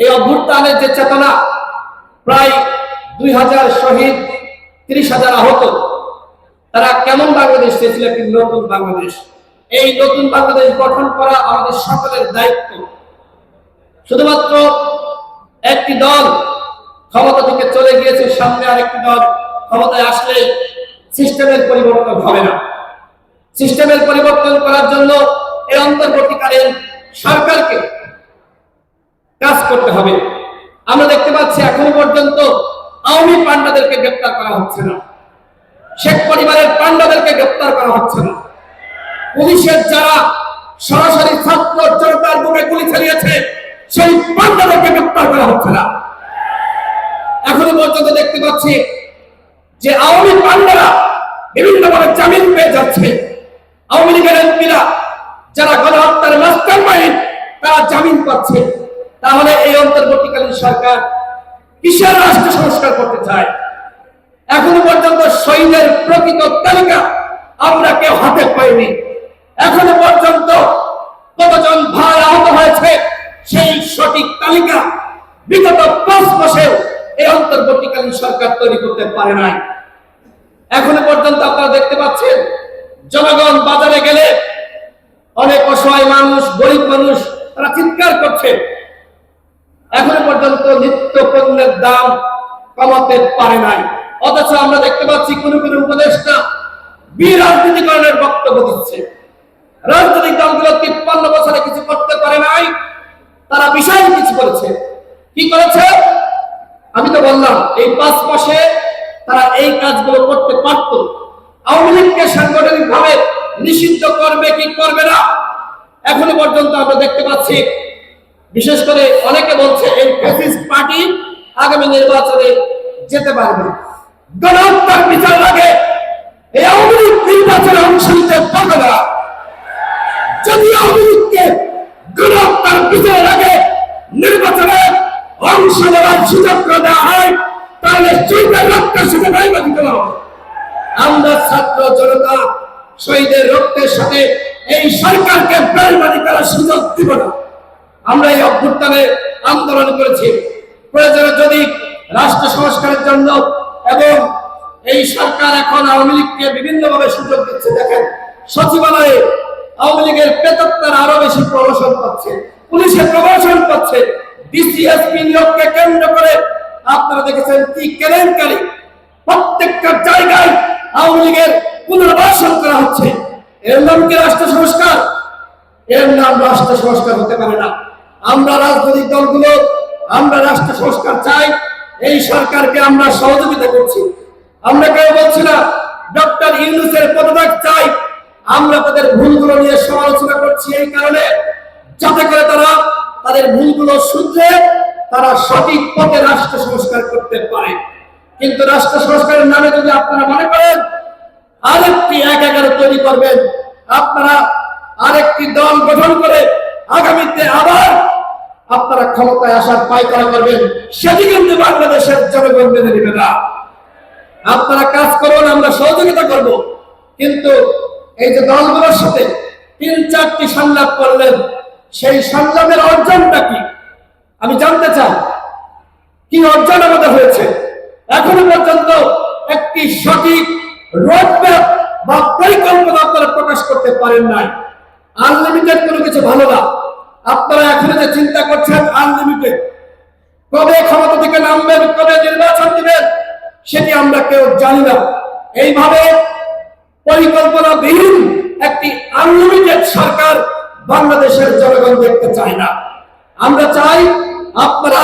এই অভ্যুত্থানের যে চেতনা, প্রায় 2000 শহীদ, 30,000 আহত, তারা কেমন বাংলাদেশ চেয়েছিল? একটি নতুন বাংলাদেশ। এই নতুন বাংলাদেশ গঠন করা আমাদের সকলের দায়িত্ব। শুধুমাত্র একটি দল ক্ষমতা থেকে চলে গিয়েছে, সামনে আরেকটি দল ক্ষমতায় আসলে সিস্টেমের পরিবর্তন হবে না। সিস্টেমের পরিবর্তন করার জন্য এই অন্তর্বর্তীকালীন সরকারকে কাজ করতে হবে। আমরা দেখতে পাচ্ছি এখনো পর্যন্ত আওয়ামী পান্ডাদেরকে গ্রেপ্তার করা হচ্ছে না, শেখ পরিবারের পান্ডাদেরকে গ্রেপ্তার করা হচ্ছে না, পুলিশের যারা সরাসরি ছাত্র জনতার বুকে গুলি চালিয়েছে সেই পান্ডাদেরকে গ্রেপ্তার করা হচ্ছে না। এখনো পর্যন্ত দেখতে পাচ্ছি যে আওয়ামী পান্ডারা বিভিন্নভাবে জামিন পেয়ে যাচ্ছে। আওয়ামী লীগের এমপিরা যারা গণহত্যার মাস্টারমাইন্ড, তারা জামিন পাচ্ছে। তাহলে এই অন্তর্বর্তীকালীন সরকার কিসের রাষ্ট্র সংস্কার করতে চায়? এখনো পর্যন্ত শহীদের প্রকৃত তালিকা আমরা কেউ হাতে পাইনি। এখনো পর্যন্ত কতজন ভাই আহত হয়েছে সেই সঠিক তালিকা বিগত 5 মাসেও এই অন্তর্বর্তীকালীন সরকার তৈরি করতে পারে নাই। এখনো পর্যন্ত আপনারা দেখতে পাচ্ছেন জনগণ বাজারে গেলে অনেক অসহায় মানুষ, গরিব মানুষ, তারা চিৎকার করছে। এখনো পর্যন্ত নিত্য পণ্যের দাম কমাতে পারে নাই। অথচ আমরা দেখতে পাচ্ছি কোন কোন উপদেষ্টা বিরাজনীতিকরণের বক্তব্য দিচ্ছে। রাজনৈতিক দলগুলো 53 বছরে কিছু করতে পারে নাই, তারা বিশাল কিছু করেছে। কি করেছে? আমি তো বললাম এই 5 মাসে তারা এই কাজগুলো করতে পারত। আওয়ামী লীগকে সাংগঠনিক ভাবে নিষিদ্ধ করবে কি করবে না, এখনো পর্যন্ত আমরা দেখতে পাচ্ছি। বিশেষ করে অনেকে বলছে এই ফ্যাসিস্ট পার্টি আগামী নির্বাচনে যেতে পারবে। গণহত্যার বিচার লাগে এই আওয়ামী লীগ নির্বাচনে অংশ নিতে পারবে না। যদি আওয়ামী লীগকে গণহত্যার বিচার লাগে নির্বাচনে অংশ নেওয়ার সুযোগ দেওয়া হয়, তাহলে শহীদের রক্তের সাথে বেইমানি করা হবে। আমরা ছাত্র জনতা শহীদের রক্তের সাথে এই সরকারকে বেইমানি করার সুযোগ দিব না। আমরা এই অভ্যুত্থানে আন্দোলন করেছি। প্রয়োজনে যদি রাষ্ট্র সংস্কারের জন্য, এবং এই সরকার এখন আওয়ামী লীগকে বিভিন্নভাবে সুযোগ দিচ্ছে। দেখেন সচিবালয়ে আওয়ামী লীগের প্রেতাত্মার আরো বেশি প্রমোশন পাচ্ছে, পুলিশের প্রমোশন পাচ্ছে, ডিসিএসপি নিয়োগকে কেন্দ্র করে আপনারা দেখেছেন কি কেলেঙ্কারি। প্রত্যেকটা জায়গায় আওয়ামী লীগের পুনর্বাসন করা হচ্ছে। এর নাম কি রাষ্ট্র সংস্কার? এর নাম রাষ্ট্র সংস্কার হতে পারে না। আমরা রাজনৈতিক দলগুলো আমরা রাষ্ট্র সংস্কার চাই। এই সরকারকে আমরা সহযোগিতা করছি। আমরা কেউ বলছি না ডক্টর ইউনূসের পদত্যাগ চাই। আমরা তাদের ভুলগুলো নিয়ে সমালোচনা করছি এই কারণে, যাতে করে তারা তাদের ভুলগুলো শুধরে তারা সঠিক পথে রাষ্ট্র সংস্কার করতে পারে। কিন্তু রাষ্ট্র সংস্কারের নামে যদি আপনারা মনে করেন আরেকটি 1-11 তৈরি করবেন, আপনারা আরেকটি দল গঠন করে আগামীতে আবার আপনারা ক্ষমতায় আসার পায়তারা করবেন, সেটি কিন্তু বাংলাদেশের জনগণ মেনে নেবে না। আপনারা কাজ করুন, আমরা সহযোগিতা করব। কিন্তু এই যে দলগুলোর সাথে 3-4টি সংলাপ করলেন, সেই সংলাপের অর্জনটা কি আমি জানতে চাই। কি অর্জন আমাদের হয়েছে? এখনো পর্যন্ত একটি সঠিক রোডম্যাপ বা পরিকল্পনা আপনারা প্রকাশ করতে পারেন নাই। আনলিমিটেড কোনো কিছু ভালো না। আপনারা এখনো যে চিন্তা করছেন আনলিমিটেড, কবে ক্ষমতা থেকে নামবেন, কবে নির্বাচন দিবেন, সেটি আমরা কেউ জানি না। এইভাবে পরিকল্পনাবিহীন একটি আনলিমিটেড সরকার বাংলাদেশের জনগণ দেখতে চায় না। আমরা চাই আপনারা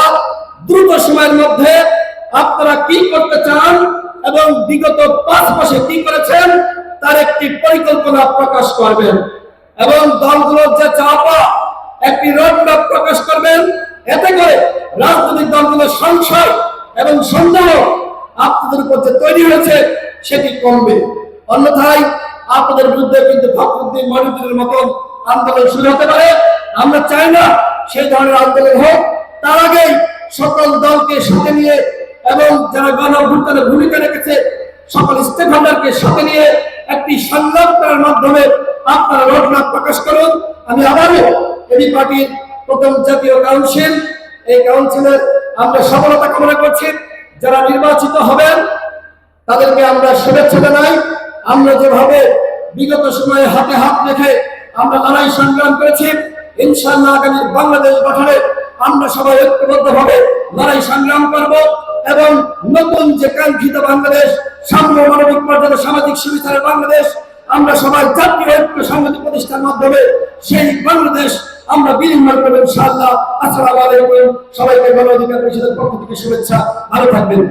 দ্রুত সময়ের মধ্যে আপনারা কি করতে চান এবং বিগত 5 মাসে কি করেছেন তার একটি পরিকল্পনা প্রকাশ করবেন, এবং দলগুলোর যে চাপা একটি রোডম্যাপ প্রকাশ করবেন। এতে করে রাজনৈতিক দলগুলোর সংশয় এবং সন্দেহ আপনাদের উপর যে তৈরি হয়েছে সেটি কমবে। অন্যথায় আপনাদের বিরুদ্ধে কিন্তু ফখরুদ্দিন মনিটরের মতন আন্দোলন শুরু হতে পারে। আমরা চাই না সেই ধরনের আন্দোলন হোক। তার আগেই সকল দলকে সাথে নিয়ে এবং যারা গণঅভ্যুত্থানে ভূমিকা রেখেছে সকল স্টেক হোল্ডারকে সাথে নিয়ে একটি সংলাপ করার মাধ্যমে আপনারা রোডম্যাপ প্রকাশ করুন। আমি আবারও এবি পার্টির প্রথম জাতীয় কাউন্সিল এই কাউন্সিলের আমরা সফলতা কামনা করছি। যারা নির্বাচিত হবেন তাদেরকে আমরা শুভেচ্ছা জানাই। আমরা যেভাবে বিগত সময়ে হাতে হাত রেখে আমরা লড়াই সংগ্রাম করেছি, ইনশাআল্লাহ আগামী বাংলাদেশ গঠনে আমরা সবাই ঐক্যবদ্ধভাবে লড়াই সংগ্রাম করব এবং নতুন যে কাঙ্ক্ষিত বাংলাদেশ, সাম্য, মানবিক মর্যাদা, সামাজিক সুবিচারের বাংলাদেশ, আমরা সবাই জাতীয় ঐক্য সংহতি প্রতিষ্ঠার মাধ্যমে সেই বাংলাদেশ আমরা বিনির্মাণ করবো ইনশাআল্লাহ। আসসালামু আলাইকুম। সবাইকে গণ অধিকার পরিষদের পক্ষ থেকে শুভেচ্ছা। ভালো থাকবেন।